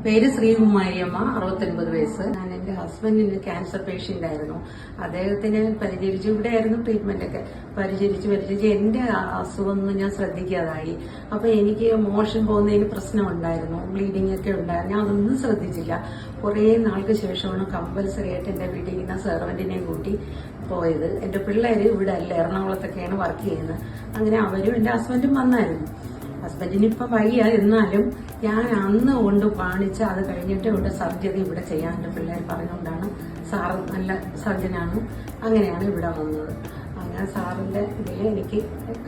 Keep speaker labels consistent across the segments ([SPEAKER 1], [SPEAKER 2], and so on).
[SPEAKER 1] പേര് ശ്രീകുമാരിയമ്മ, 69 വയസ്സ്. ഞാൻ എന്റെ ഹസ്ബൻഡിന് ക്യാൻസർ പേഷ്യന്റ് ആയിരുന്നു. അദ്ദേഹത്തിന് പരിചരിച്ച് ഇവിടെയായിരുന്നു ട്രീറ്റ്മെന്റ് ഒക്കെ. പരിചരിച്ച് എന്റെ അസുഖമൊന്നും ഞാൻ ശ്രദ്ധിക്കാതായി. അപ്പൊ എനിക്ക് മോഷൻ പോകുന്നതിന് പ്രശ്നമുണ്ടായിരുന്നു, ബ്ലീഡിംഗ് ഒക്കെ ഉണ്ടായിരുന്നു. ഞാൻ അതൊന്നും ശ്രദ്ധിച്ചില്ല. കുറെ നാൾക്ക് ശേഷമാണ് കമ്പൽസറി ആയിട്ട് എന്റെ വീട്ടിൽ ഇരിക്കുന്ന സെർവന്റിനെയും കൂട്ടി പോയത്. എന്റെ പിള്ളേര് ഇവിടെ അല്ല, എറണാകുളത്തൊക്കെയാണ് വർക്ക് ചെയ്യുന്നത്. അങ്ങനെ അവരും എന്റെ ഹസ്ബൻഡും വന്നായിരുന്നു. ഹസ്ബൻഡിന് ഇപ്പം വയ്യ, എന്നാലും ഞാൻ അന്ന് കൊണ്ട് കാണിച്ച് അത് കഴിഞ്ഞിട്ട് ഇവിടെ സർജറി ഇവിടെ ചെയ്യാൻ എൻ്റെ പിള്ളേർ പറഞ്ഞുകൊണ്ടാണ്. സാറ് നല്ല സർജനാണ്, അങ്ങനെയാണ് ഇവിടെ വന്നത്. അങ്ങനെ സാറിന്റെ ഇതിൽ എനിക്ക്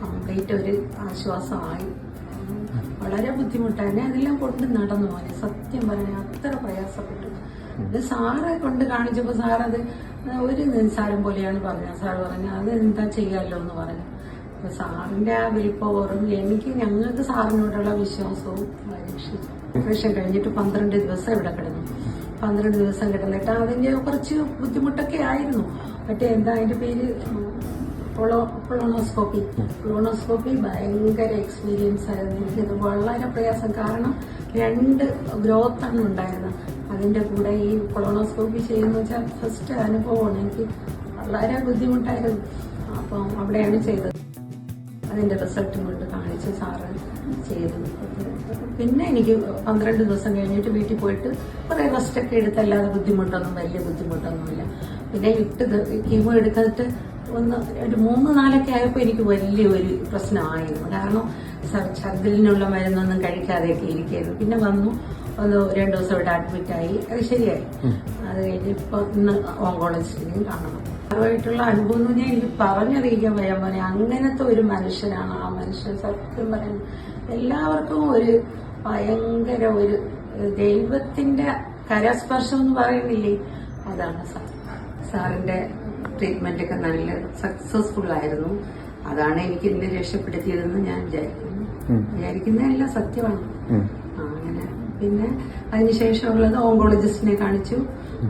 [SPEAKER 1] കംപ്ലീറ്റ് ഒരു ആശ്വാസമായി. വളരെ ബുദ്ധിമുട്ടായിരുന്നു, അതെല്ലാം കൊണ്ട് നടന്നു പോകാൻ. സത്യം പറഞ്ഞാൽ അത്ര പ്രയാസപ്പെട്ടു. ഇത് സാറെ കൊണ്ട് കാണിച്ചപ്പോൾ സാറത് ഒരു നിസ്സാരം പോലെയാണ് പറഞ്ഞത്. സാറ് പറഞ്ഞു അത് എന്താ ചെയ്യാമല്ലോ എന്ന് പറഞ്ഞു. സാറിന്റെ ആ വിൽപ്പവറും ഞങ്ങൾക്ക് സാറിനോടുള്ള വിശ്വാസവും രക്ഷിച്ചു. ഓപ്പറേഷൻ കഴിഞ്ഞിട്ട് 12 ദിവസം ഇവിടെ കിടന്നു. 12 ദിവസം കിടന്നിട്ട് അതിന്റെ കുറച്ച് ബുദ്ധിമുട്ടൊക്കെ ആയിരുന്നു. മറ്റേ എന്താ അതിന്റെ പേര്, കൊളോണോസ്കോപ്പി ഭയങ്കര എക്സ്പീരിയൻസ് ആയിരുന്നു. എനിക്കത് വളരെ പ്രയാസം. കാരണം 2 ഗ്രോത്താണ് ഉണ്ടായിരുന്നത്. അതിന്റെ കൂടെ ഈ കൊളോണോസ്കോപ്പി ചെയ്യുന്ന വെച്ചാൽ ഫസ്റ്റ് അനുഭവമാണ്. എനിക്ക് വളരെ ബുദ്ധിമുട്ടായിരുന്നു. അപ്പം അവിടെയാണ് ചെയ്തത്. അതിന്റെ റിസൾട്ടും കൊണ്ട് കാണിച്ച് സാറ് ചെയ്തു. പിന്നെ എനിക്ക് 12 ദിവസം കഴിഞ്ഞിട്ട് വീട്ടിൽ പോയിട്ട് കുറെ റെസ്റ്റൊക്കെ എടുത്തല്ലാതെ വലിയ ബുദ്ധിമുട്ടൊന്നുമില്ല. പിന്നെ കീമോ എടുത്തിട്ട് ഒരു 3-4 ആയപ്പോൾ എനിക്ക് വലിയൊരു പ്രശ്നമായിരുന്നു. കാരണം ഛർദിലിനുള്ള മരുന്നൊന്നും കഴിക്കാതെയൊക്കെ ഇരിക്കുകയായിരുന്നു. പിന്നെ വന്നു 2 ദിവസം ഇവിടെ അഡ്മിറ്റായി. അത് ശരിയായി. അത് കഴിഞ്ഞ് ഇന്ന് ഓങ്കോളജിസ്റ്റിനെയും കാണണം. ായിട്ടുള്ള അനുഭവം എന്ന് പറഞ്ഞാൽ എനിക്ക് പറഞ്ഞറിയിക്കാൻ വയ്യാൻ പോലെ അങ്ങനത്തെ ഒരു മനുഷ്യനാണ് ആ മനുഷ്യൻ. സത്യം പറയുന്നത് എല്ലാവർക്കും ഒരു ഭയങ്കര ഒരു ദൈവത്തിന്റെ കരസ്പർശം എന്ന് പറയുന്നില്ലേ, അതാണ് സാർ. സാറിന്റെ ട്രീറ്റ്മെന്റ് ഒക്കെ നല്ല സക്സസ്ഫുൾ ആയിരുന്നു. അതാണ് എനിക്ക് എന്നെ രക്ഷപ്പെടുത്തിയതെന്ന് ഞാൻ വിചാരിക്കുന്നതെല്ലാം സത്യമാണ്. അങ്ങനെ പിന്നെ അതിനുശേഷമുള്ളത് ഓങ്കോളജിസ്റ്റിനെ കാണിച്ചു.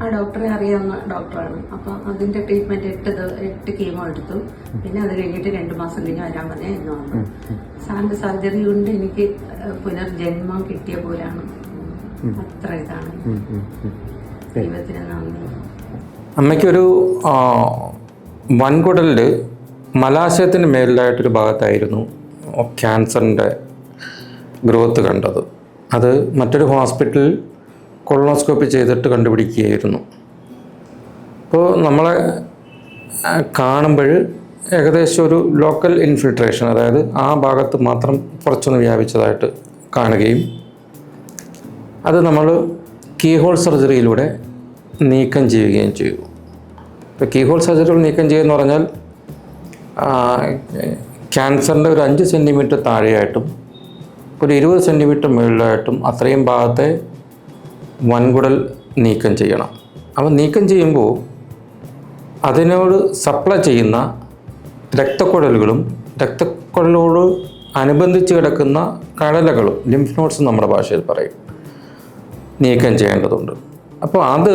[SPEAKER 1] ആ ഡോക്ടറെ അറിയാവുന്ന ഡോക്ടറാണ്. അപ്പൊ അതിന്റെ ട്രീറ്റ്മെന്റ് 8 കീമോ എടുത്തു. പിന്നെ അത് കഴിഞ്ഞിട്ട് 2 മാസം കഴിഞ്ഞ് വരാൻ പറഞ്ഞാൽ ഇന്ന് വന്നു. സാറിന്റെ സർജറി കൊണ്ട് എനിക്ക് പുനർജന്മം കിട്ടിയ പോലാണ്. അത്ര ഇതാണ്. ദൈവത്തിന് നന്ദി.
[SPEAKER 2] അമ്മയ്ക്കൊരു വൻകുടലില് മലാശയത്തിന് മേലിലായിട്ടൊരു ഭാഗത്തായിരുന്നു ക്യാൻസറിന്റെ ഗ്രോത്ത് കണ്ടത്. അത് മറ്റൊരു ഹോസ്പിറ്റലിൽ കൊളോണോസ്കോപ്പി ചെയ്തിട്ട് കണ്ടുപിടിക്കുകയായിരുന്നു. അപ്പോൾ നമ്മളെ കാണുമ്പോൾ ഏകദേശം ഒരു ലോക്കൽ ഇൻഫിൽട്രേഷൻ, അതായത് ആ ഭാഗത്ത് മാത്രം കുറച്ചൊന്ന് വ്യാപിച്ചതായിട്ട് കാണുകയും അത് നമ്മൾ കീഹോൾ സർജറിയിലൂടെ നീക്കം ചെയ്യുകയും ചെയ്തു. ഇപ്പോൾ കീഹോൾ സർജറികൾ നീക്കം ചെയ്യുകയെന്ന് പറഞ്ഞാൽ ക്യാൻസറിൻ്റെ ഒരു 5 സെൻറ്റിമീറ്റർ താഴെയായിട്ടും ഒരു 20 സെൻറ്റിമീറ്റർ മുകളിലായിട്ടും അത്രയും ഭാഗത്തെ വൻകുടൽ നീക്കം ചെയ്യണം. അപ്പോൾ നീക്കം ചെയ്യുമ്പോൾ അതിനോട് സപ്ലൈ ചെയ്യുന്ന രക്തക്കുഴലുകളും രക്തക്കുഴലോട് അനുബന്ധിച്ച് കിടക്കുന്ന കഴലകളും ലിംഫ് നോഡ്സ് നമ്മുടെ ഭാഷയിൽ പറയും, നീക്കം ചെയ്യേണ്ടതുണ്ട്. അപ്പോൾ അത്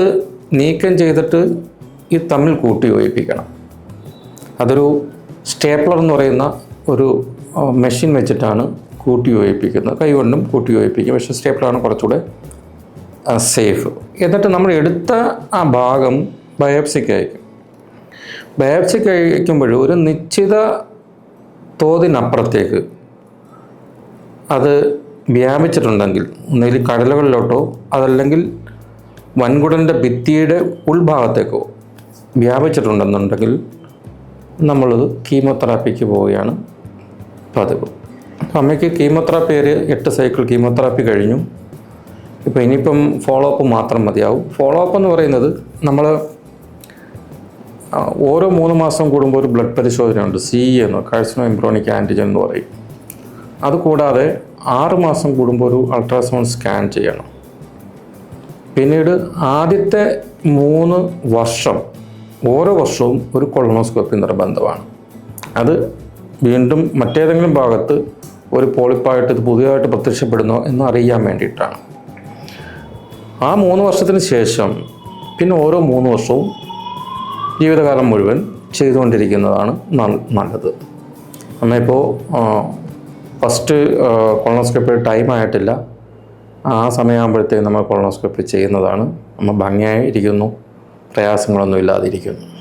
[SPEAKER 2] നീക്കം ചെയ്തിട്ട് ഈ തമ്മിൽ കൂട്ടി യോജിപ്പിക്കണം. അതൊരു സ്റ്റേപ്ലർ എന്ന് പറയുന്ന ഒരു മെഷീൻ വെച്ചിട്ടാണ് കൂട്ടി യോജിപ്പിക്കുന്നത്. കൈകൊണ്ടും കൂട്ടി യോജിപ്പിക്കും, പക്ഷേ സ്റ്റേപ്ലറാണ് കുറച്ചുകൂടെ സേഫ്. എന്നിട്ട് നമ്മൾ എടുത്ത ആ ഭാഗം ബയോപ്സിക്ക് അയക്കും. ബയോപ്സിക്ക് അയക്കുമ്പോൾ ഒരു നിശ്ചിത തോതിനപ്പുറത്തേക്ക് അത് വ്യാപിച്ചിട്ടുണ്ടെങ്കിൽ, ഒന്നുകിൽ കടലുകളിലോട്ടോ അതല്ലെങ്കിൽ വൻകുടലിൻ്റെ ഭിത്തിയുടെ ഉൾഭാഗത്തേക്കോ വ്യാപിച്ചിട്ടുണ്ടെന്നുണ്ടെങ്കിൽ നമ്മളത് കീമോതെറാപ്പിക്ക് പോവുകയാണ് പതിവ്. അമ്മയ്ക്ക് കീമോതെറാപ്പി 8 സൈക്കിൾ കീമോതെറാപ്പി കഴിഞ്ഞു. ഇപ്പോൾ ഇനിയിപ്പം ഫോളോ അപ്പ് മാത്രം മതിയാവും. ഫോളോ അപ്പ് എന്ന് പറയുന്നത് നമ്മൾ ഓരോ 3 മാസം കൂടുമ്പോൾ ഒരു ബ്ലഡ് പരിശോധനയുണ്ട്, CE എന്ന്, കാർസിനോ എംബ്രിയോണിക് ആൻറ്റിജൻ എന്ന് പറയും. അതുകൂടാതെ 6 മാസം കൂടുമ്പോൾ ഒരു അൾട്രാസൗണ്ട് സ്കാൻ ചെയ്യണം. പിന്നീട് ആദ്യത്തെ 3 വർഷം ഓരോ വർഷവും ഒരു കൊളോണോസ്കോപ്പി നിർബന്ധമാണ്. അത് വീണ്ടും മറ്റേതെങ്കിലും ഭാഗത്ത് ഒരു പോളിപ്പായിട്ട് ഇത് പുതിയതായിട്ട് പ്രത്യക്ഷപ്പെടുന്നോ എന്ന് അറിയാൻ വേണ്ടിയിട്ടാണ്. ആ 3 വർഷത്തിന് ശേഷം പിന്നെ ഓരോ 3 വർഷവും ജീവിതകാലം മുഴുവൻ ചെയ്തുകൊണ്ടിരിക്കുന്നതാണ് നല്ലത്. നമ്മളിപ്പോൾ ഫസ്റ്റ് കൊളോണോസ്കോപ്പി ടൈം ആയിട്ടില്ല, ആ സമയമാകുമ്പോഴത്തേക്കും നമ്മൾ കൊളോണോസ്കോപ്പി ചെയ്യുന്നതാണ്. നമ്മൾ ഭംഗിയായി ഇരിക്കുന്നു, പ്രയാസങ്ങളൊന്നും ഇല്ലാതിരിക്കുന്നു.